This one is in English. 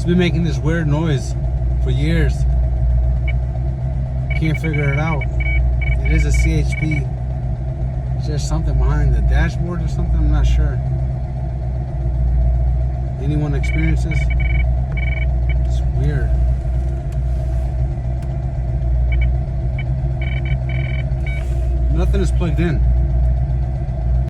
been making this weird noise for years. Can't figure it out. It is a CHP. Is there something behind the dashboard or something? I'm not sure. Anyone experience this? It's weird. Nothing is plugged in.